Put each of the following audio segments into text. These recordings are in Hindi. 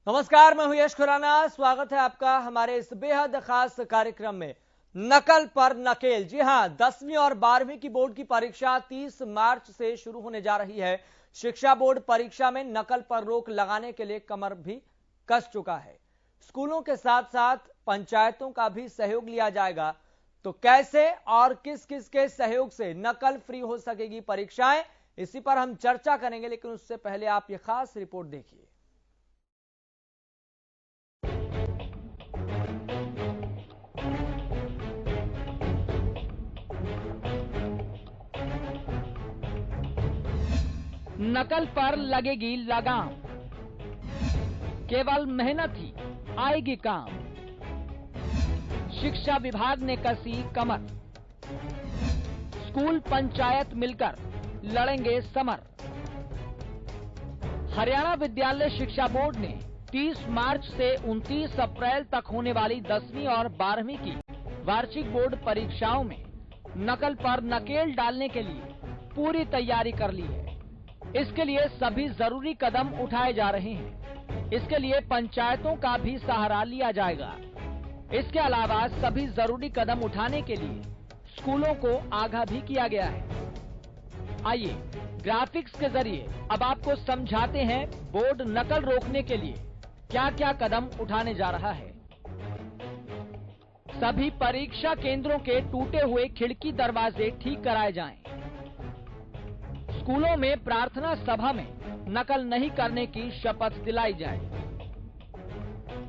नमस्कार, मैं हूं यश खुराना। स्वागत है आपका हमारे इस बेहद खास कार्यक्रम में नकल पर नकेल। जी हां, 10वीं और 12वीं की बोर्ड की परीक्षा 30 मार्च से शुरू होने जा रही है। शिक्षा बोर्ड परीक्षा में नकल पर रोक लगाने के लिए कमर भी कस चुका है। स्कूलों के साथ साथ पंचायतों का भी सहयोग लिया जाएगा। तो कैसे और किस किस के सहयोग से नकल फ्री हो सकेगी परीक्षाएं, इसी पर हम चर्चा करेंगे। लेकिन उससे पहले आप ये खास रिपोर्ट देखिए। नकल पर लगेगी लगाम, केवल मेहनत ही आएगी काम। शिक्षा विभाग ने कसी कमर, स्कूल पंचायत मिलकर लड़ेंगे समर। हरियाणा विद्यालय शिक्षा बोर्ड ने 30 मार्च से 29 अप्रैल तक होने वाली 10वीं और 12वीं की वार्षिक बोर्ड परीक्षाओं में नकल पर नकेल डालने के लिए पूरी तैयारी कर ली है। इसके लिए सभी जरूरी कदम उठाए जा रहे हैं। इसके लिए पंचायतों का भी सहारा लिया जाएगा। इसके अलावा सभी जरूरी कदम उठाने के लिए स्कूलों को आगाह भी किया गया है। आइए ग्राफिक्स के जरिए अब आपको समझाते हैं बोर्ड नकल रोकने के लिए क्या क्या कदम उठाने जा रहा है। सभी परीक्षा केंद्रों के टूटे हुए खिड़की दरवाजे ठीक कराए जाएं। स्कूलों में प्रार्थना सभा में नकल नहीं करने की शपथ दिलाई जाए।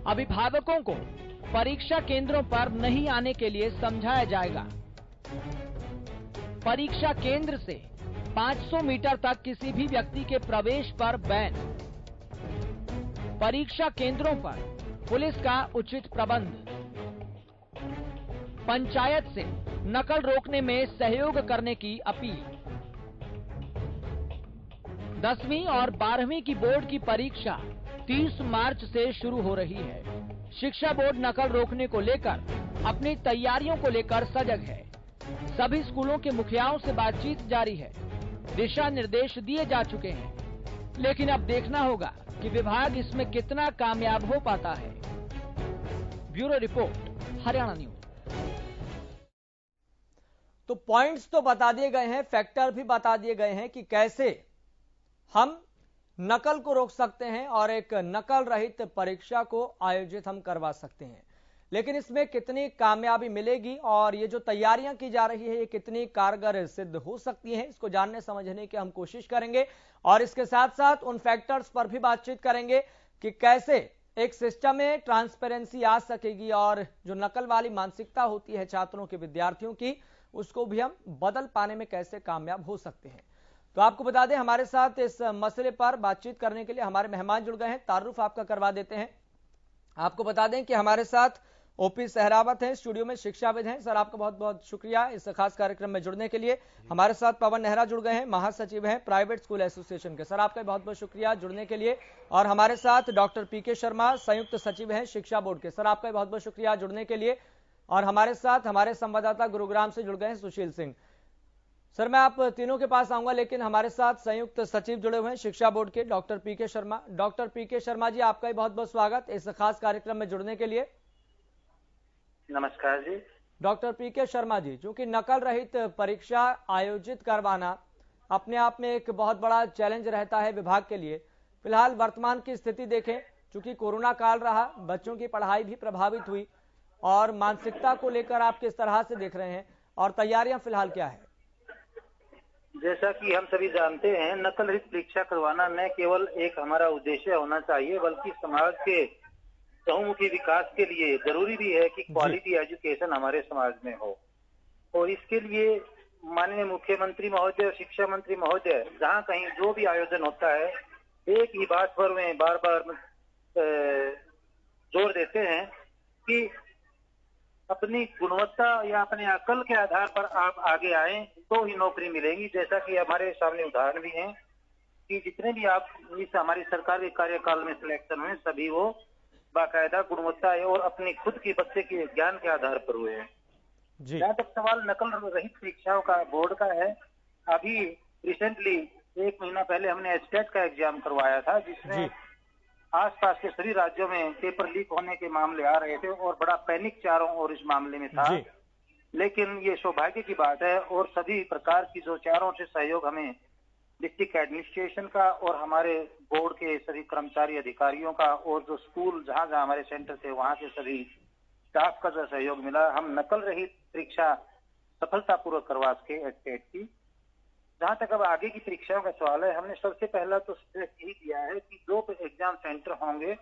अभिभावकों को परीक्षा केंद्रों पर नहीं आने के लिए समझाया जाएगा। परीक्षा केंद्र से 500 मीटर तक किसी भी व्यक्ति के प्रवेश पर बैन। परीक्षा केंद्रों पर पुलिस का उचित प्रबंध। पंचायत से नकल रोकने में सहयोग करने की अपील। 10वीं और 12वीं की बोर्ड की परीक्षा 30 मार्च से शुरू हो रही है। शिक्षा बोर्ड नकल रोकने को लेकर अपनी तैयारियों को लेकर सजग है। सभी स्कूलों के मुखियाओं से बातचीत जारी है। दिशा निर्देश दिए जा चुके हैं, लेकिन अब देखना होगा कि विभाग इसमें कितना कामयाब हो पाता है। Bureau report, Haryana news. तो पॉइंट्स तो बता दिए गए हैं, फैक्टर भी बता दिए गए हैं कि कैसे हम नकल को रोक सकते हैं और एक नकल रहित परीक्षा को आयोजित हम करवा सकते हैं। लेकिन इसमें कितनी कामयाबी मिलेगी और ये जो तैयारियां की जा रही है ये कितनी कारगर सिद्ध हो सकती है, इसको जानने समझने की हम कोशिश करेंगे। और इसके साथ साथ उन फैक्टर्स पर भी बातचीत करेंगे कि कैसे एक सिस्टम में ट्रांसपेरेंसी आ सकेगी और जो नकल वाली मानसिकता होती है छात्रों के, विद्यार्थियों की, उसको भी हम बदल पाने में कैसे कामयाब हो सकते हैं। तो आपको बता दें, हमारे साथ इस मसले पर बातचीत करने के लिए हमारे मेहमान जुड़ गए हैं। तारुफ आपका करवा देते हैं। आपको बता दें कि हमारे साथ ओपी सहरावत हैं, स्टूडियो में शिक्षाविद हैं। सर, आपका बहुत बहुत शुक्रिया इस खास कार्यक्रम में जुड़ने के लिए। हमारे साथ पवन नेहरा जुड़ गए हैं, महासचिव हैं प्राइवेट स्कूल एसोसिएशन के। सर, आपका बहुत बहुत शुक्रिया जुड़ने के लिए। और हमारे साथ डॉक्टर पीके शर्मा, संयुक्त सचिव हैं शिक्षा बोर्ड के। सर, आपका बहुत बहुत शुक्रिया जुड़ने के लिए। और हमारे साथ हमारे संवाददाता गुरुग्राम से जुड़ गए हैं, सुशील सिंह। सर, मैं आप तीनों के पास आऊंगा, लेकिन हमारे साथ संयुक्त सचिव जुड़े हुए हैं शिक्षा बोर्ड के, डॉक्टर पीके शर्मा। डॉक्टर पीके शर्मा जी, आपका भी बहुत बहुत स्वागत इस खास कार्यक्रम में जुड़ने के लिए। नमस्कार जी। डॉक्टर पीके शर्मा जी, चूंकि नकल रहित परीक्षा आयोजित करवाना अपने आप में एक बहुत बड़ा चैलेंज रहता है विभाग के लिए। फिलहाल वर्तमान की स्थिति देखें, चूंकि कोरोना काल रहा, बच्चों की पढ़ाई भी प्रभावित हुई, और मानसिकता को लेकर आप किस तरह से देख रहे हैं और तैयारियां फिलहाल क्या है? जैसा कि हम सभी जानते हैं, नकल रहित परीक्षा करवाना न केवल एक हमारा उद्देश्य होना चाहिए, बल्कि समाज के बहुमुखी विकास के लिए जरूरी भी है कि क्वालिटी एजुकेशन हमारे समाज में हो। और इसके लिए माननीय मुख्यमंत्री महोदय, शिक्षा मंत्री महोदय, जहाँ कहीं जो भी आयोजन होता है, एक ही बात पर वे बार बार जोर देते हैं कि अपनी गुणवत्ता या अपने अकल के आधार पर आप आगे आएं तो ही नौकरी मिलेगी। जैसा कि हमारे सामने उदाहरण भी हैं कि जितने भी आप इस हमारी सरकार के कार्यकाल में सिलेक्शन हुए, सभी वो बाकायदा गुणवत्ता और अपनी खुद की बच्चे के ज्ञान के आधार पर हुए हैं। जहाँ तक सवाल नकल रहित परीक्षाओं का बोर्ड का है, अभी रिसेंटली 1 महीना पहले हमने स्टेट का एग्जाम करवाया था, जिसमें आसपास के सभी राज्यों में पेपर लीक होने के मामले आ रहे थे और बड़ा पैनिक चारों ओर इस मामले में था। लेकिन ये सौभाग्य की बात है और सभी प्रकार की जो चारों से सहयोग हमें डिस्ट्रिक्ट एडमिनिस्ट्रेशन का और हमारे बोर्ड के सभी कर्मचारी अधिकारियों का और जो स्कूल जहां जहां हमारे सेंटर थे वहां के सभी स्टाफ का जो सहयोग मिला, हम नकल रहित परीक्षा सफलतापूर्वक करवा सके एचटेट की। जहां तक अब आगे की परीक्षाओं का सवाल है, हमने सबसे पहला तो स्ट्रेस यही दिया है कि जो एग्जाम सेंटर होंगे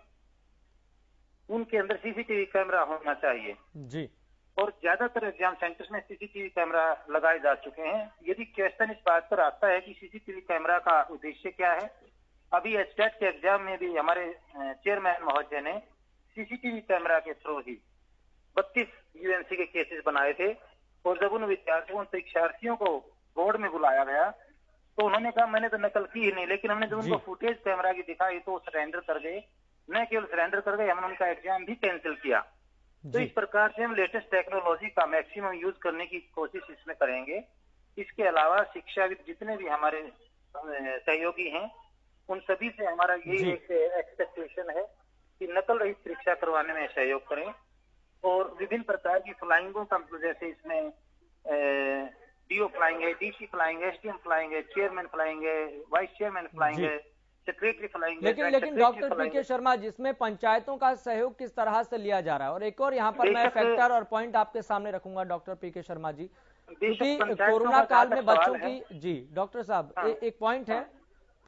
उनके अंदर सीसीटीवी कैमरा होना चाहिए जी। और ज्यादातर एग्जाम सेंटर्स में सीसीटीवी कैमरा लगाए जा चुके हैं। यदि क्वेश्चन इस बात पर आता है कि सीसीटीवी कैमरा का उद्देश्य क्या है, अभी एचटेट के एग्जाम में भी हमारे चेयरमैन महोदय ने सीसीटीवी कैमरा के थ्रू ही 32 यूएनसी के केसेस बनाए थे और जब उन विद्यार्थियों परीक्षार्थियों को बोर्ड में बुलाया गया तो उन्होंने कहा मैंने तो नकल की ही नहीं, लेकिन हमने जब उनको फुटेज कैमरा की दिखाई तो सरेंडर कर गए। न केवल सरेंडर कर गए, हमने उनका एग्जाम भी कैंसिल किया। तो इस प्रकार से हम लेटेस्ट टेक्नोलॉजी का मैक्सिमम यूज करने की कोशिश इसमें करेंगे। इसके अलावा शिक्षाविद जितने भी हमारे सहयोगी हैं उन सभी से हमारा यही एक एक्सपेक्टेशन है कि नकल रहित परीक्षा करवाने में सहयोग करें और विभिन्न प्रकार की फ्लाइंगों का जैसे इसमें डीओ फ्लाइंगे, डीसी फ्लाइंगे, एसडीएम फ्लाइंगे, चेयरमैन फ्लाइंगे, वाइस चेयरमैन फ्लाइंगे, सेक्रेटरी फ्लाइंगे। लेकिन डॉक्टर पीके शर्मा, जिसमें पंचायतों का सहयोग किस तरह से लिया जा रहा है? और एक और यहाँ पर मैं फैक्टर और पॉइंट आपके सामने रखूंगा डॉक्टर पीके शर्मा जी, क्योंकि कोरोना काल में बच्चों की जी डॉक्टर साहब एक पॉइंट है,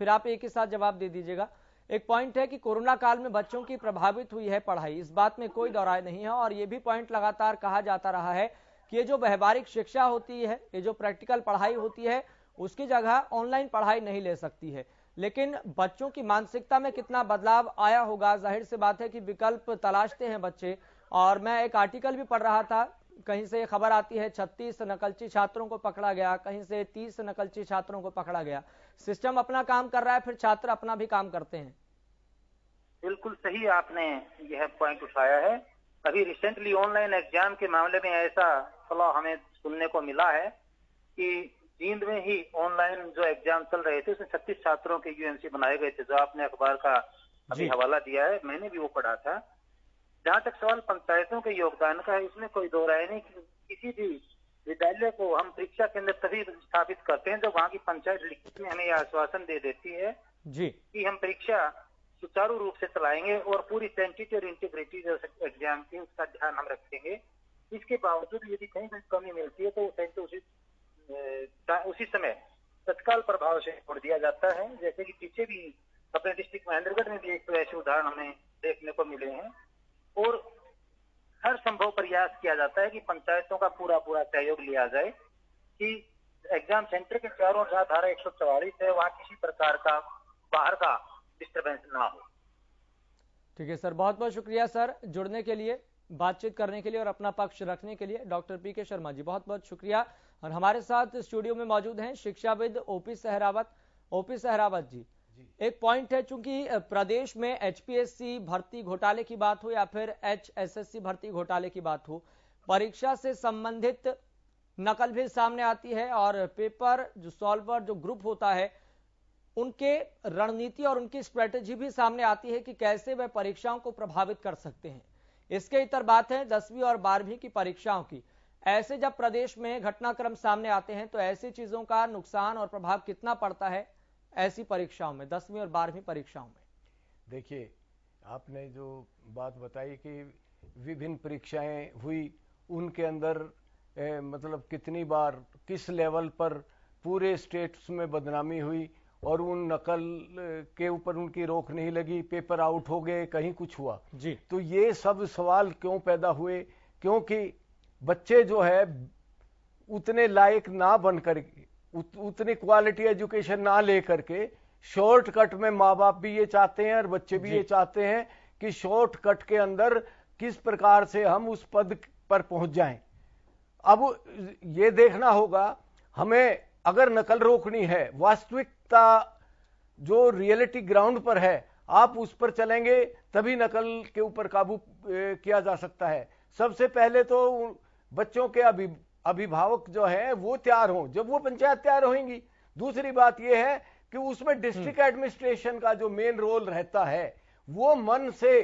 फिर आप एक ही साथ जवाब दे दीजिएगा। एक पॉइंट है कि कोरोना काल में बच्चों की प्रभावित हुई है पढ़ाई, इस बात में कोई दौराय नहीं है। और ये भी पॉइंट लगातार कहा जाता रहा है कि ये जो व्यवहारिक शिक्षा होती है, ये जो प्रैक्टिकल पढ़ाई होती है, उसकी जगह ऑनलाइन पढ़ाई नहीं ले सकती है। लेकिन बच्चों की मानसिकता में कितना बदलाव आया होगा, जाहिर सी बात है कि विकल्प तलाशते हैं बच्चे। और मैं एक आर्टिकल भी पढ़ रहा था, कहीं से खबर आती है 36 नकलची छात्रों को पकड़ा गया, कहीं से 30 नकलची छात्रों को पकड़ा गया। सिस्टम अपना काम कर रहा है, फिर छात्र अपना भी काम करते हैं। बिल्कुल सही आपने यह पॉइंट उठाया है। अभी रिसेंटली ऑनलाइन एग्जाम के मामले में ऐसा फ्लॉ हमें सुनने को मिला है कि जींद में ही ऑनलाइन जो एग्जाम चल रहे थे उसमें 36 छात्रों के यूएनसी बनाए गए थे, जो आपने अखबार का अभी हवाला दिया है, मैंने भी वो पढ़ा था। जहां तक सवाल पंचायतों के योगदान का है, इसमें कोई दो राय नहीं। किसी भी विद्यालय को हम परीक्षा केंद्र तभी स्थापित करते हैं जब वहां की पंचायत लिखित में हमें यह आश्वासन दे देती है कि हम परीक्षा सुचारू रूप से चलाएंगे और पूरी सेंसिटिव और इंटीग्रिटी जो एग्जाम की उसका ध्यान हम रखेंगे। इसके बावजूद यदि कहीं कोई कमी मिलती है तो सेंटर उसी समय तत्काल प्रभाव से छोड़ दिया जाता है। जैसे कि पीछे भी अपने डिस्ट्रिक्ट महेंद्रगढ़ में भी एक तो ऐसे उदाहरण हमें देखने को मिले हैं और हर संभव प्रयास किया जाता है कि पंचायतों का पूरा सहयोग लिया जाए कि एग्जाम सेंटर के चारों जहां धारा 144 है वहां किसी प्रकार का बाहर का डिस्टर्बेंस ना हो। ठीक है सर, बहुत बहुत शुक्रिया सर जुड़ने के लिए, बातचीत करने के लिए और अपना पक्ष रखने के लिए। डॉक्टर पीके शर्मा जी बहुत बहुत शुक्रिया। और हमारे साथ स्टूडियो में मौजूद हैं शिक्षाविद ओपी सहरावत। ओपी सहरावत जी, एक पॉइंट है, चूंकि प्रदेश में एचपीएससी भर्ती घोटाले की बात हो या फिर एचएसएससी भर्ती घोटाले की बात हो, परीक्षा से संबंधित नकल भी सामने आती है और पेपर जो सॉल्वर जो ग्रुप होता है उनके रणनीति और उनकी स्ट्रेटेजी भी सामने आती है कि कैसे वह परीक्षाओं को प्रभावित कर सकते हैं। इसके इतर बात है 10वीं और 12वीं की परीक्षाओं की। ऐसे जब प्रदेश में घटनाक्रम सामने आते हैं तो ऐसी चीजों का नुकसान और प्रभाव कितना पड़ता है ऐसी परीक्षाओं में, 10वीं और 12वीं परीक्षाओं में? देखिए, आपने जो बात बताई कि विभिन्न परीक्षाएं हुई, उनके अंदर मतलब कितनी बार किस लेवल पर पूरे स्टेट्स में बदनामी हुई और उन नकल के ऊपर उनकी रोक नहीं लगी, पेपर आउट हो गए, कहीं कुछ हुआ जी। तो ये सब सवाल क्यों पैदा हुए? क्योंकि बच्चे जो है उतने लायक ना बनकर, उतनी क्वालिटी एजुकेशन ना लेकर के शॉर्टकट में माँ बाप भी ये चाहते हैं और बच्चे भी ये चाहते हैं कि शॉर्टकट के अंदर किस प्रकार से हम उस पद पर पहुंच जाएं। अब ये देखना होगा हमें, अगर नकल रोकनी है, वास्तविकता जो रियलिटी ग्राउंड पर है आप उस पर चलेंगे तभी नकल के ऊपर काबू किया जा सकता है। सबसे पहले तो बच्चों के अभिभावक जो है वो तैयार हों, जब वो पंचायत तैयार होंगी। दूसरी बात यह है कि उसमें डिस्ट्रिक्ट एडमिनिस्ट्रेशन का जो मेन रोल रहता है वो मन से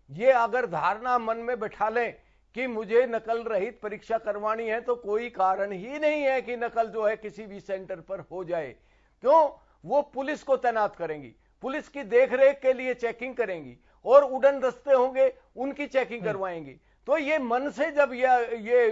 ये अगर धारणा मन में बैठा लें कि मुझे नकल रहित परीक्षा करवानी है, तो कोई कारण ही नहीं है कि नकल जो है किसी भी सेंटर पर हो जाए। क्यों? वो पुलिस को तैनात करेंगी, पुलिस की देखरेख के लिए चेकिंग करेंगी और उड़न दस्ते होंगे उनकी चेकिंग करवाएंगी। तो ये मन से जब ये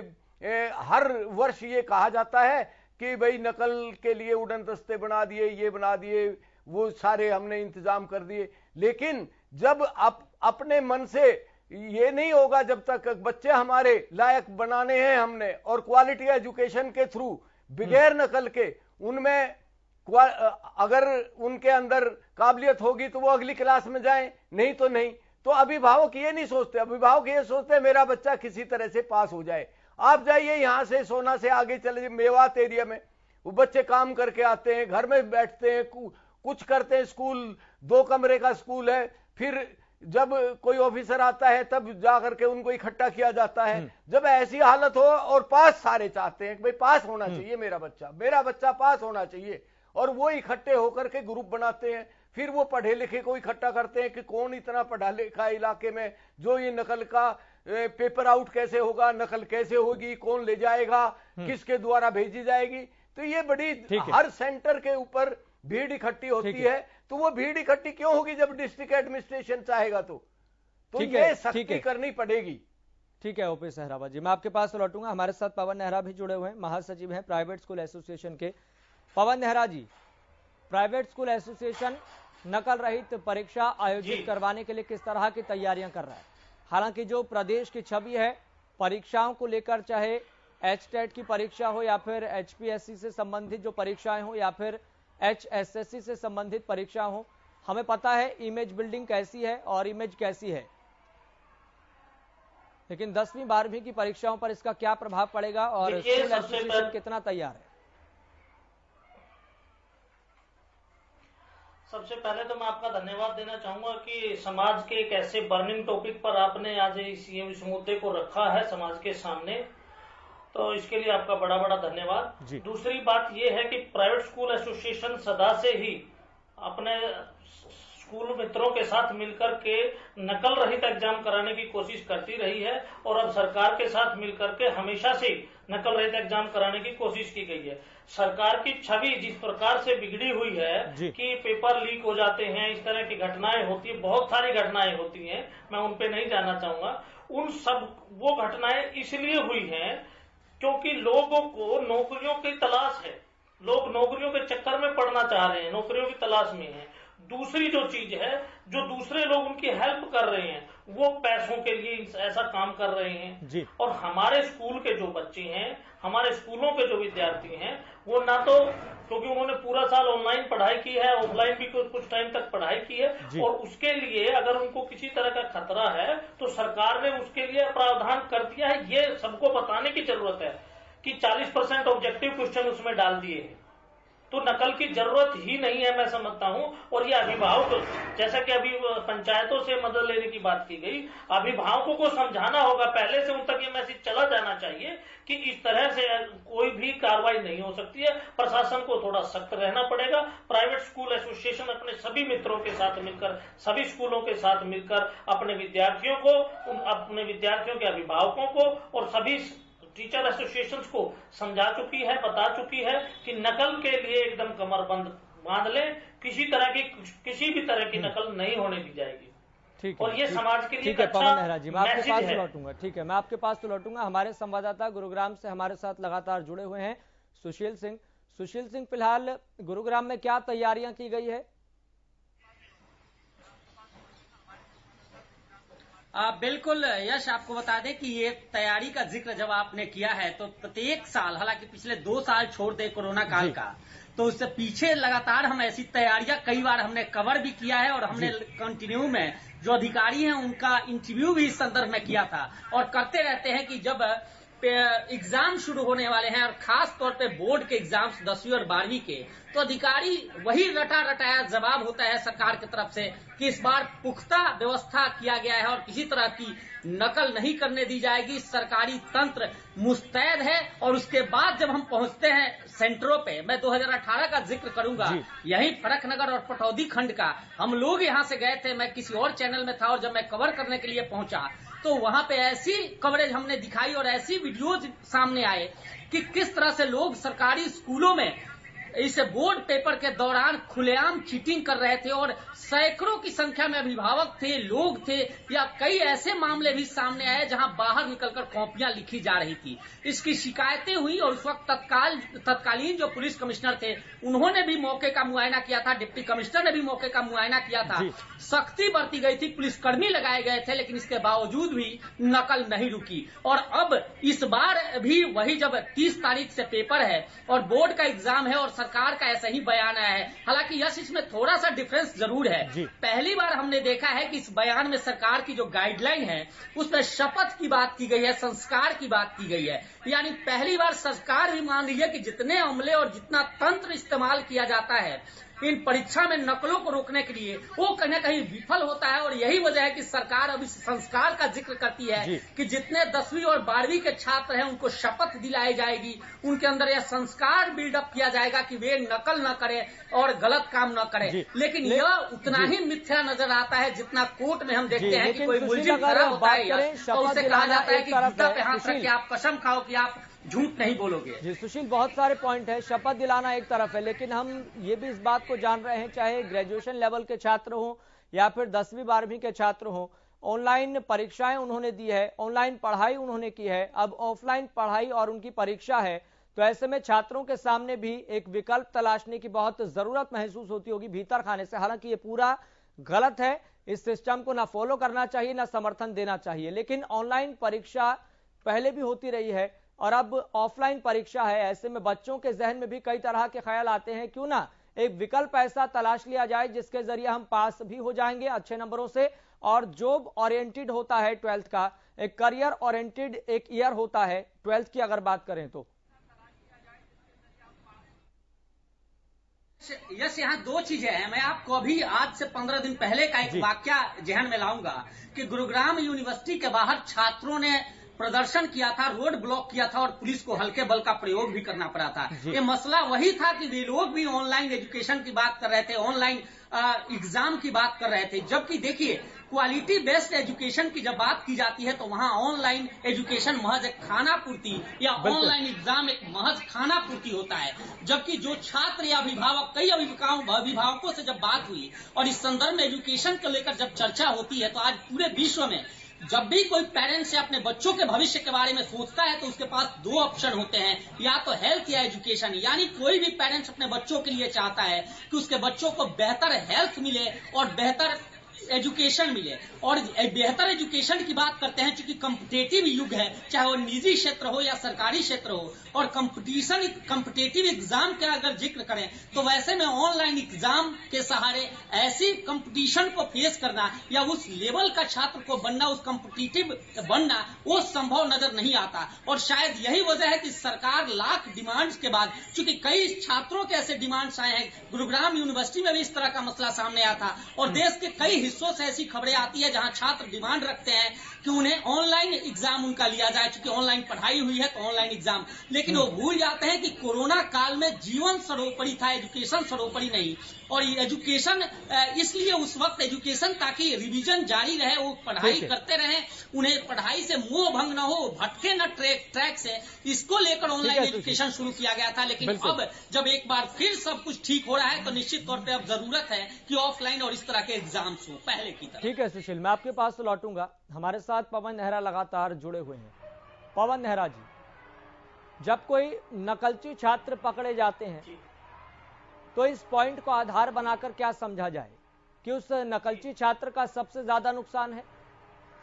हर वर्ष ये कहा जाता है कि भाई नकल के लिए उड़न दस्ते बना दिए, ये बना दिए, वो सारे हमने इंतजाम कर दिए, लेकिन जब अपने मन से ये नहीं होगा, जब तक बच्चे हमारे लायक बनाने हैं हमने और क्वालिटी एजुकेशन के थ्रू बगैर नकल के उनमें अगर उनके अंदर काबिलियत होगी तो वो अगली क्लास में जाएं, नहीं तो नहीं। तो अभिभावक ये नहीं सोचते, अभिभावक ये सोचते हैं मेरा बच्चा किसी तरह से पास हो जाए। आप जाइए यहां से सोना से आगे चले जाइए, मेवात एरिया में वो बच्चे काम करके आते हैं, घर में बैठते हैं, कुछ करते हैं, स्कूल 2 कमरे का स्कूल है, फिर जब कोई ऑफिसर आता है तब जाकर के उनको इकट्ठा किया जाता है। जब ऐसी हालत हो और पास सारे चाहते हैं कि भाई पास होना चाहिए मेरा बच्चा पास होना चाहिए, और वो इकट्ठे होकर के ग्रुप बनाते हैं, फिर वो पढ़े लिखे को इकट्ठा करते हैं कि कौन इतना पढ़ा लिखा इलाके में जो ये नकल का पेपर आउट कैसे होगा, नकल कैसे होगी, कौन ले जाएगा, किसके द्वारा भेजी जाएगी। तो ये बड़ी हर सेंटर के ऊपर भीड़ इकट्ठी होती है। तो वो भीड़ इकट्ठी क्यों होगी जब डिस्ट्रिक्ट एडमिनिस्ट्रेशन चाहेगा तो ये सख्ती करनी पड़ेगी। ठीक है ओपी सहरावत जी, मैं आपके पास लौटूंगा। हमारे साथ पवन नेहरा भी जुड़े हुए हैं, महासचिव हैं प्राइवेट स्कूल एसोसिएशन के। पवन नेहरा जी, प्राइवेट स्कूल एसोसिएशन नकल रहित परीक्षा आयोजित करवाने के लिए किस तरह की तैयारियां कर रहा है? हालांकि जो प्रदेश की छवि है परीक्षाओं को लेकर, चाहे एचटेट की परीक्षा हो या फिर एचपीएससी से संबंधित जो परीक्षाएं हो या फिर एचएसएससी से संबंधित परीक्षा हो, हमें पता है इमेज बिल्डिंग कैसी है और इमेज कैसी है, लेकिन 10वीं 12वीं की परीक्षाओं पर इसका क्या प्रभाव पड़ेगा और स्कूल एसोसिएशन कितना तैयार है? सबसे पहले तो मैं आपका धन्यवाद देना चाहूंगा कि समाज के एक ऐसे बर्निंग टॉपिक पर आपने आज इस मुद्दे को रखा है समाज के सामने, तो इसके लिए आपका बड़ा बड़ा धन्यवाद। दूसरी बात यह है कि प्राइवेट स्कूल एसोसिएशन सदा से ही अपने स्कूल मित्रों के साथ मिलकर के नकल रहित एग्जाम कराने की कोशिश करती रही है और अब सरकार के साथ मिलकर के हमेशा से नकल रहित एग्जाम कराने की कोशिश की गई है। सरकार की छवि जिस प्रकार से बिगड़ी हुई है कि पेपर लीक हो जाते हैं, इस तरह की घटनाएं होती है, बहुत सारी घटनाएं होती हैं, मैं उन पे नहीं जाना चाहूंगा। उन सब वो घटनाएं इसलिए हुई हैं क्योंकि लोगों को नौकरियों की तलाश है, लोग नौकरियों के चक्कर में पड़ना चाह रहे हैं, नौकरियों की तलाश में है। दूसरी जो चीज है, जो दूसरे लोग उनकी हेल्प कर रहे हैं वो पैसों के लिए ऐसा काम कर रहे हैं। और हमारे स्कूल के जो बच्चे हैं, हमारे स्कूलों के जो विद्यार्थी हैं, वो ना तो क्योंकि उन्होंने पूरा साल ऑनलाइन पढ़ाई की है, ऑफलाइन भी कुछ टाइम तक पढ़ाई की है, और उसके लिए अगर उनको किसी तरह का खतरा है तो सरकार ने उसके लिए प्रावधान कर दिया है। ये सबको बताने की जरूरत है कि 40% ऑब्जेक्टिव क्वेश्चन उसमें डाल दिए हैं, तो नकल की जरूरत ही नहीं है, मैं समझता हूं। और ये अभिभावक, जैसा कि अभी पंचायतों से मदद लेने की बात की गई, अभिभावकों को समझाना होगा, पहले से उन तक ये मैसेज चला जाना चाहिए कि इस तरह से कोई भी कार्रवाई नहीं हो सकती है, प्रशासन को थोड़ा सख्त रहना पड़ेगा। प्राइवेट स्कूल एसोसिएशन अपने सभी मित्रों के साथ मिलकर, सभी स्कूलों के साथ मिलकर अपने विद्यार्थियों को, अपने विद्यार्थियों के अभिभावकों को और सभी टीचर एसोसिएशन को समझा चुकी है, बता चुकी है कि नकल के लिए एकदम कमरबंद बांध ले, किसी भी तरह की नकल नहीं होने दी जाएगी। ठीक और ये समाज के लिए ठीक है पवन नेहरा जी, मैं आपके पास लौटूंगा। ठीक है, मैं आपके पास तो लौटूंगा। हमारे संवाददाता गुरुग्राम से हमारे साथ लगातार जुड़े हुए हैं सुशील सिंह। सुशील सिंह, फिलहाल गुरुग्राम में क्या तैयारियां की गई है? बिल्कुल यश, आपको बता दें कि ये तैयारी का जिक्र जब आपने किया है तो प्रत्येक साल, हालांकि पिछले 2 साल छोड़ दे कोरोना काल का, तो उससे पीछे लगातार हम ऐसी तैयारियां कई बार हमने कवर भी किया है और हमने कंटिन्यू में जो अधिकारी हैं उनका इंटरव्यू भी इस संदर्भ में किया था और करते रहते हैं कि जब एग्जाम शुरू होने वाले हैं और खास तौर पे बोर्ड के एग्जाम्स 10वीं और 12वीं के, तो अधिकारी वही रटा रटाया जवाब होता है सरकार की तरफ से कि इस बार पुख्ता व्यवस्था किया गया है और किसी तरह की नकल नहीं करने दी जाएगी, सरकारी तंत्र मुस्तैद है। और उसके बाद जब हम पहुंचते हैं सेंटरों पे, मैं 2018 का जिक्र करूंगा, यही फरकनगर और पटौदी खंड का हम लोग यहां से गए थे, मैं किसी और चैनल में था और जब मैं कवर करने के लिए पहुंचा तो वहां पे ऐसी कवरेज हमने दिखाई और ऐसी वीडियोज सामने आए कि किस तरह से लोग सरकारी स्कूलों में इस बोर्ड पेपर के दौरान खुलेआम चीटिंग कर रहे थे और सैकड़ों की संख्या में अभिभावक थे, लोग थे, या कई ऐसे मामले भी सामने आए जहां बाहर निकलकर कॉपियां लिखी जा रही थी। इसकी शिकायतें हुई और उस वक्त तत्कालीन जो पुलिस कमिश्नर थे उन्होंने भी मौके का मुआयना किया था, डिप्टी कमिश्नर ने भी मौके का मुआयना किया था, सख्ती बरती गई थी, पुलिसकर्मी लगाए गए थे, लेकिन इसके बावजूद भी नकल नहीं रुकी। और अब इस बार भी वही, जब 30 तारीख से पेपर है और बोर्ड का एग्जाम है और सरकार का ऐसा ही बयान आया है, हालांकि यस इसमें थोड़ा सा डिफरेंस जरूर है। पहली बार हमने देखा है कि इस बयान में सरकार की जो गाइडलाइन है उसमें शपथ की बात की गई है, संस्कार की बात की गई है। यानी पहली बार सरकार भी मान रही है कि जितने अमले और जितना तंत्र इस्तेमाल किया जाता है इन परीक्षा में नकलों को रोकने के लिए, वो कहीं न कहीं विफल होता है। और यही वजह है कि सरकार अब इस संस्कार का जिक्र करती है कि जितने 10वीं और 12वीं के छात्र हैं उनको शपथ दिलाई जाएगी, उनके अंदर यह संस्कार बिल्डअप किया जाएगा कि वे नकल न करें और गलत काम न करें। लेकिन यह उतना ही मिथ्या नजर आता है जितना कोर्ट में हम देखते हैं कि कोई मुलजिम खड़ा होता है और उससे कहा जाता है कि गीता पे हाथ रख के आप कसम खाओ कि आप झूठ नहीं बोलोगे। जी सुशील, बहुत सारे पॉइंट है, शपथ दिलाना एक तरफ है, लेकिन हम ये भी इस बात को जान रहे हैं, चाहे ग्रेजुएशन लेवल के छात्र हों या फिर 10वीं 12वीं के छात्र हों, ऑनलाइन परीक्षाएं उन्होंने दी है, ऑनलाइन पढ़ाई उन्होंने की है, अब ऑफलाइन पढ़ाई और उनकी परीक्षा है, तो ऐसे में छात्रों के सामने भी एक विकल्प तलाशने की बहुत जरूरत महसूस होती होगी भीतर खाने से। हालांकि ये पूरा गलत है, इस सिस्टम को ना फॉलो करना चाहिए ना समर्थन देना चाहिए, लेकिन ऑनलाइन परीक्षा पहले भी होती रही है और अब ऑफलाइन परीक्षा है, ऐसे में बच्चों के जहन में भी कई तरह के ख्याल आते हैं, क्यों ना एक विकल्प ऐसा तलाश लिया जाए जिसके जरिए हम पास भी हो जाएंगे अच्छे नंबरों से, और जॉब ओरिएंटेड होता है 12th का, एक करियर ओरिएंटेड एक ईयर होता है 12th की अगर बात करें तो। यस, यहाँ दो चीजें हैं। मैं आपको अभी आज से 15 दिन पहले का एक वाकया जहन में लाऊंगा कि गुरुग्राम यूनिवर्सिटी के बाहर छात्रों ने प्रदर्शन किया था, रोड ब्लॉक किया था और पुलिस को हल्के बल का प्रयोग भी करना पड़ा था। ये मसला वही था कि वे लोग भी ऑनलाइन एजुकेशन की बात कर रहे थे, ऑनलाइन एग्जाम की बात कर रहे थे, जबकि देखिए क्वालिटी बेस्ड एजुकेशन की जब बात की जाती है तो वहां ऑनलाइन एजुकेशन महज एक खाना पूर्ति या ऑनलाइन एग्जाम एक महज खाना पूर्ति होता है। जबकि जो छात्र या अभिभावक, कई अभिभावकों से जब बात हुई और इस संदर्भ में एजुकेशन को लेकर जब चर्चा होती है तो आज पूरे विश्व में जब भी कोई पेरेंट्स या अपने बच्चों के भविष्य के बारे में सोचता है तो उसके पास दो ऑप्शन होते हैं, या तो हेल्थ या एजुकेशन। यानी कोई भी पेरेंट्स अपने बच्चों के लिए चाहता है कि उसके बच्चों को बेहतर हेल्थ मिले और बेहतर एजुकेशन मिले। और बेहतर एजुकेशन की बात करते हैं क्योंकि कॉम्पिटेटिव युग है, चाहे वो निजी क्षेत्र हो या सरकारी क्षेत्र हो, और कॉम्पिटेटिव एग्जाम का अगर जिक्र करें तो वैसे में ऑनलाइन एग्जाम के सहारे ऐसी कंपटीशन को फेस करना या उस लेवल का छात्र को बनना, उस कॉम्पिटिटिव बनना, वो संभव नजर नहीं आता। और शायद यही वजह है कि सरकार लाख डिमांड्स के बाद, चूंकि कई छात्रों के ऐसे डिमांड्स आए हैं, गुरुग्राम यूनिवर्सिटी में भी इस तरह का मसला सामने आया था और देश के कई हिस्सों से ऐसी खबरें आती है जहां छात्र डिमांड रखते हैं कि उन्हें ऑनलाइन एग्जाम उनका लिया जाए, क्योंकि ऑनलाइन पढ़ाई हुई है तो ऑनलाइन एग्जाम। लेकिन वो भूल जाते हैं कि कोरोना काल में जीवन सर्वोपरि था, एजुकेशन सर्वोपरि नहीं। और एजुकेशन इसलिए उस वक्त एजुकेशन ताकि रिवीजन जारी रहे, वो पढ़ाई करते रहे, उन्हें पढ़ाई से मोह भंग न हो, भटके न ट्रैक से, इसको लेकर ऑनलाइन एजुकेशन शुरू किया गया था। लेकिन अब जब एक बार फिर सब कुछ ठीक हो रहा है तो निश्चित तौर पर अब जरूरत है कि ऑफलाइन और इस तरह के एग्जाम्स हो पहले की तरह। ठीक है सुशील, मैं आपके पास लौटूंगा। हमारे साथ पवन नेहरा लगातार जुड़े हुए हैं। पवन नेहरा जी, जब कोई नकलची छात्र पकड़े जाते हैं तो इस पॉइंट को आधार बनाकर क्या समझा जाए कि उस नकलची छात्र का सबसे ज्यादा नुकसान है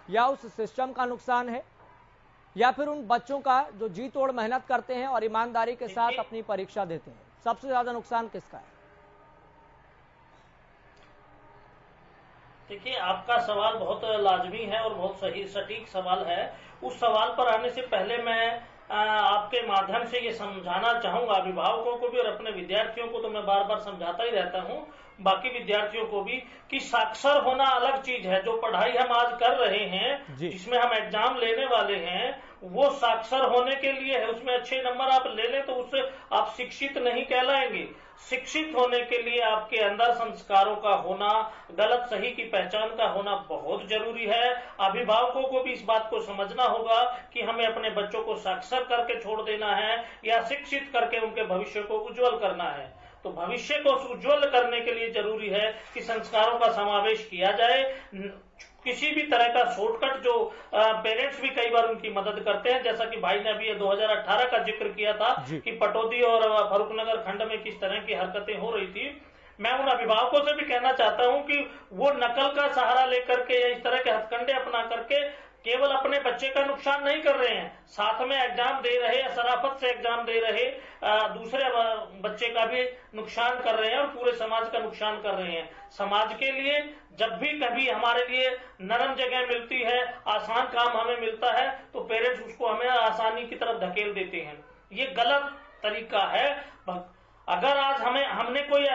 या उस सिस्टम का नुकसान है या फिर उन बच्चों का जो जी तोड़ मेहनत करते हैं और ईमानदारी के साथ अपनी परीक्षा देते हैं, सबसे ज्यादा नुकसान किसका है? देखिए, आपका सवाल बहुत लाजमी है और बहुत सही सटीक सवाल है। उस सवाल पर आने से पहले मैं आपके माध्यम से ये समझाना चाहूंगा अभिभावकों को भी और अपने विद्यार्थियों को, तो मैं बार बार समझाता ही रहता हूँ, बाकी विद्यार्थियों को भी, कि साक्षर होना अलग चीज है। जो पढ़ाई हम आज कर रहे हैं, जिसमें हम एग्जाम लेने वाले हैं, वो साक्षर होने के लिए है। उसमें अच्छे नंबर आप ले लें तो उससे आप शिक्षित नहीं कहलाएंगे। शिक्षित होने के लिए आपके अंदर संस्कारों का होना, गलत सही की पहचान का होना बहुत जरूरी है। अभिभावकों को भी इस बात को समझना होगा कि हमें अपने बच्चों को साक्षर करके छोड़ देना है या शिक्षित करके उनके भविष्य को उज्जवल करना है। तो भविष्य को उज्जवल करने के लिए जरूरी है कि संस्कारों का समावेश किया जाए। किसी भी तरह का शॉर्टकट, जो पेरेंट्स भी कई बार उनकी मदद करते हैं, जैसा कि भाई ने अभी 2018 का जिक्र किया था कि पटौदी और फरुखनगर खंड में किस तरह की हरकतें हो रही थी। मैं उन अभिभावकों से भी कहना चाहता हूं कि वो नकल का सहारा लेकर के या इस तरह के हथकंडे अपना करके केवल अपने बच्चे का नुकसान नहीं कर रहे हैं, साथ में एग्जाम दे रहे या शराफत से एग्जाम दे रहे दूसरे बच्चे का भी नुकसान कर रहे हैं और पूरे समाज का नुकसान कर रहे हैं। समाज के लिए जब भी कभी हमारे लिए नरम जगह मिलती है, आसान काम हमें मिलता है, तो पेरेंट्स उसको हमें आसानी की तरफ धकेल देते हैं। ये गलत तरीका है। अगर आज हमने कोई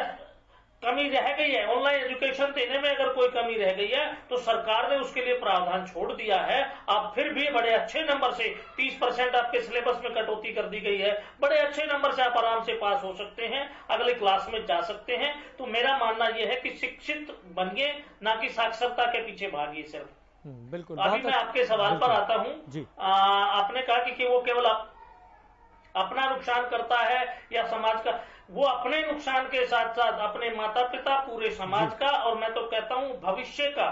कमी रह गई है, ऑनलाइन एजुकेशन देने में अगर कोई कमी रह गई है, तो सरकार ने उसके लिए प्रावधान छोड़ दिया है। आप फिर भी बड़े अच्छे नंबर से 30% आपके सिलेबस में कटौती कर दी गई है, बड़े अच्छे नंबर से आप आराम से पास हो सकते हैं, अगले क्लास में जा सकते हैं। तो मेरा मानना यह है कि शिक्षित बनिए, ना कि साक्षरता के पीछे भागिए सिर्फ। बिल्कुल। अभी मैं आपके सवाल पर आता हूँ। आपने कहा कि वो केवल अपना नुकसान करता है या समाज का। वो अपने नुकसान के साथ साथ अपने माता पिता, पूरे समाज का, और मैं तो कहता हूं भविष्य का,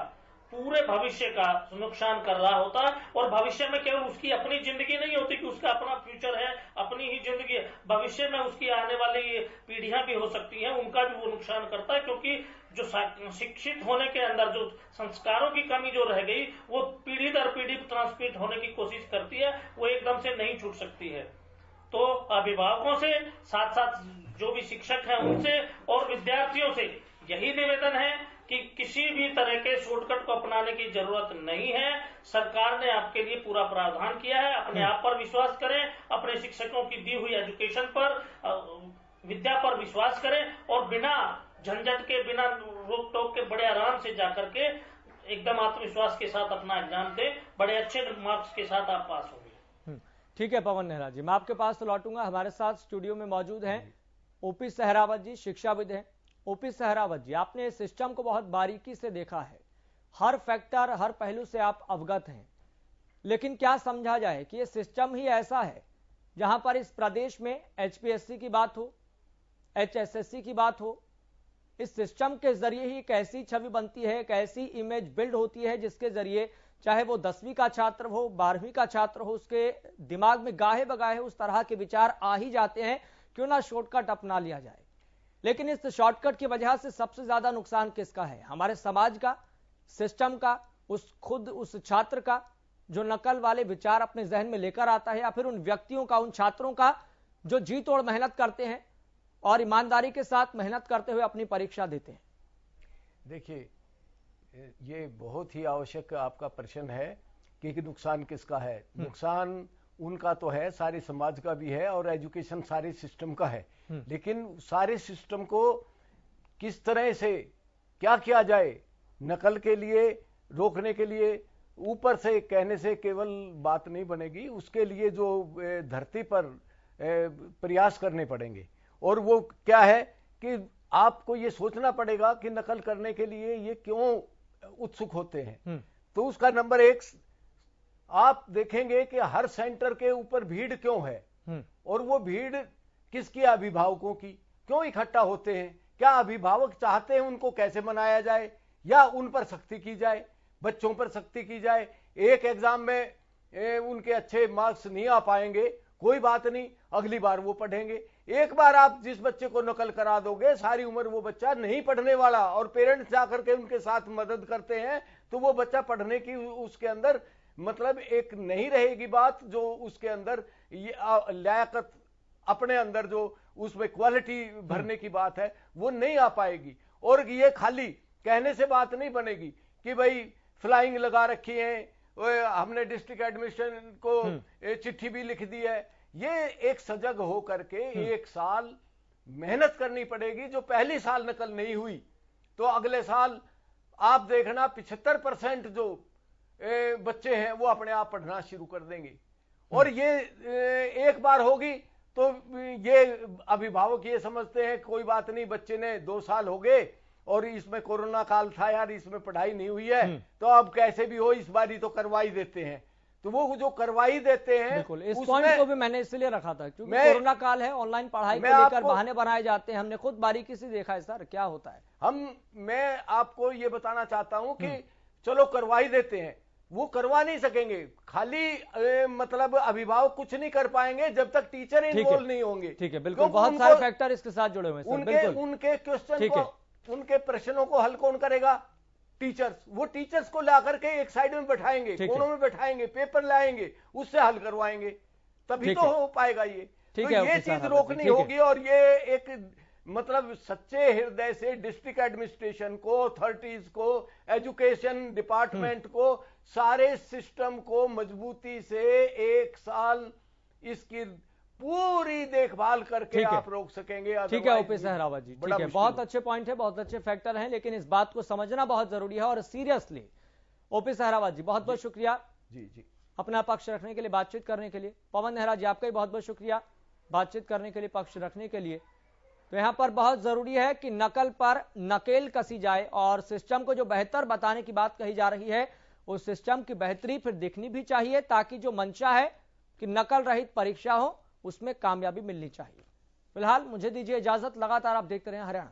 पूरे भविष्य का नुकसान कर रहा होता है। और भविष्य में केवल उसकी अपनी जिंदगी नहीं होती कि उसका अपना फ्यूचर है, अपनी ही जिंदगी है, भविष्य में उसकी आने वाली पीढ़ियां भी हो सकती हैं, उनका भी वो नुकसान करता है। क्योंकि जो शिक्षित होने के अंदर जो संस्कारों की कमी जो रह गई, वो पीढ़ी दर पीढ़ी ट्रांसमिट होने की कोशिश करती है, वो एकदम से नहीं छूट सकती है। तो अभिभावकों से, साथ साथ जो भी शिक्षक हैं उनसे और विद्यार्थियों से यही निवेदन है कि किसी भी तरह के शॉर्टकट को अपनाने की जरूरत नहीं है। सरकार ने आपके लिए पूरा प्रावधान किया है। अपने आप पर विश्वास करें, अपने शिक्षकों की दी हुई एजुकेशन पर, विद्या पर विश्वास करें और बिना झंझट के, बिना रोक टोक के, बड़े आराम से जाकर के एकदम आत्मविश्वास के साथ अपना एग्जाम दें। बड़े अच्छे मार्क्स के साथ आप पास होंगे। ठीक है पवन नेहरा जी, मैं आपके पास तो लौटूंगा। हमारे साथ स्टूडियो में मौजूद हैं ओपी सहरावत जी, शिक्षाविद हैं। ओपी सहरावत जी, आपने इस सिस्टम को बहुत बारीकी से देखा है, हर फैक्टर, हर पहलू से आप अवगत हैं, लेकिन क्या समझा जाए कि ये सिस्टम ही ऐसा है जहां पर इस प्रदेश में HPSC की बात हो, HSSC की बात हो, इस सिस्टम के जरिए ही एक ऐसी छवि बनती है, एक ऐसी इमेज बिल्ड होती है जिसके जरिए चाहे वो 10वीं का छात्र हो, 12वीं का छात्र हो, उसके दिमाग में गाहे बगाहे उस तरह के विचार आ ही जाते हैं, क्यों ना शॉर्टकट अपना लिया जाए। लेकिन इस शॉर्टकट की वजह से सबसे ज्यादा नुकसान किसका है? हमारे समाज का, सिस्टम का, उस छात्र का जो नकल वाले विचार अपने जहन में लेकर आता है, या फिर उन व्यक्तियों का, उन छात्रों का जो जी तोड़ मेहनत करते हैं और ईमानदारी के साथ मेहनत करते हुए अपनी परीक्षा देते हैं। देखिए, ये बहुत ही आवश्यक आपका प्रश्न है कि नुकसान किसका है। नुकसान उनका तो है, सारे समाज का भी है और एजुकेशन सारे सिस्टम का है। लेकिन सारे सिस्टम को किस तरह से क्या किया जाए नकल के लिए, रोकने के लिए, ऊपर से कहने से केवल बात नहीं बनेगी। उसके लिए जो धरती पर प्रयास करने पड़ेंगे, और वो क्या है कि आपको ये सोचना पड़ेगा कि नकल करने के लिए ये क्यों उत्सुक होते हैं। तो उसका नंबर 1, आप देखेंगे कि हर सेंटर के ऊपर भीड़ क्यों है, और वो भीड़ किसकी? अभिभावकों की। क्यों इकट्ठा होते हैं? क्या अभिभावक चाहते हैं उनको कैसे मनाया जाए, या उन पर सख्ती की जाए, बच्चों पर सख्ती की जाए? एक एग्जाम में उनके अच्छे मार्क्स नहीं आ पाएंगे, कोई बात नहीं, अगली बार वो पढ़ेंगे। एक बार आप जिस बच्चे को नकल करा दोगे, सारी उम्र वो बच्चा नहीं पढ़ने वाला, और पेरेंट्स जाकर के उनके साथ मदद करते हैं, तो वो बच्चा पढ़ने की उसके अंदर मतलब एक नहीं रहेगी बात, जो उसके अंदर ये लायकत, अपने अंदर जो उसमें क्वालिटी भरने की बात है, वो नहीं आ पाएगी। और ये खाली कहने से बात नहीं बनेगी, कि भाई फ्लाइंग लगा रखी है, हमने डिस्ट्रिक्ट एडमिनिस्ट्रेशन को चिट्ठी भी लिख दी है। ये एक सजग हो करके एक साल मेहनत करनी पड़ेगी। जो पहली साल नकल नहीं हुई तो अगले साल आप देखना 75% जो बच्चे हैं वो अपने आप पढ़ना शुरू कर देंगे। और ये एक बार होगी तो ये अभिभावक ये समझते हैं कोई बात नहीं, बच्चे ने 2 साल हो गए और इसमें कोरोना काल था यार, इसमें पढ़ाई नहीं हुई है तो अब कैसे भी हो इस बार ही तो करवाई देते हैं। तो वो जो करवाई देते हैं, बिल्कुल इस पॉइंट को भी मैंने इसलिए रखा था क्योंकि कोरोना काल है, ऑनलाइन पढ़ाई को लेकर बहाने बनाए जाते हैं। हमने खुद बारीकी से देखा है सर क्या होता है। मैं आपको ये बताना चाहता हूं कि चलो करवाई देते हैं, वो करवा नहीं सकेंगे, खाली मतलब अभिभावक कुछ नहीं कर पाएंगे जब तक टीचर इन्वॉल्व नहीं होंगे। ठीक है, बिल्कुल बहुत सारे फैक्टर इसके साथ जुड़े हुए हैं। उनके क्वेश्चन को, उनके प्रश्नों को हल कौन करेगा? टीचर्स। वो टीचर्स को ला करके एक साइड में बैठाएंगे, कोनों में बैठाएंगे, पेपर लाएंगे, उससे हल करवाएंगे, तभी तो हो पाएगा ये। तो ये चीज रोकनी होगी। और ये एक मतलब सच्चे हृदय से डिस्ट्रिक्ट एडमिनिस्ट्रेशन को, अथॉरिटीज को, एजुकेशन डिपार्टमेंट को, सारे सिस्टम को मजबूती से एक साल इसकी पूरी देखभाल करके आप रोक सकेंगे। ठीक है ओपी सहरावत जी, ठीक है, बहुत अच्छे पॉइंट है, बहुत अच्छे फैक्टर हैं, लेकिन इस बात को समझना बहुत जरूरी है और सीरियसली। ओपी सहरावत जी बहुत बहुत शुक्रिया जी अपना पक्ष रखने के लिए, बातचीत करने के लिए। पवन नेहरा जी आपका भी बहुत बहुत शुक्रिया बातचीत करने के लिए, पक्ष रखने के लिए। तो यहां पर बहुत जरूरी है कि नकल पर नकेल कसी जाए और सिस्टम को जो बेहतर बताने की बात कही जा रही है उस सिस्टम की बेहतरी फिर दिखनी भी चाहिए, ताकि जो मंशा है कि नकल रहित परीक्षा हो उसमें कामयाबी मिलनी चाहिए। फिलहाल मुझे दीजिए इजाजत, लगातार आप देखते रहें हरियाणा।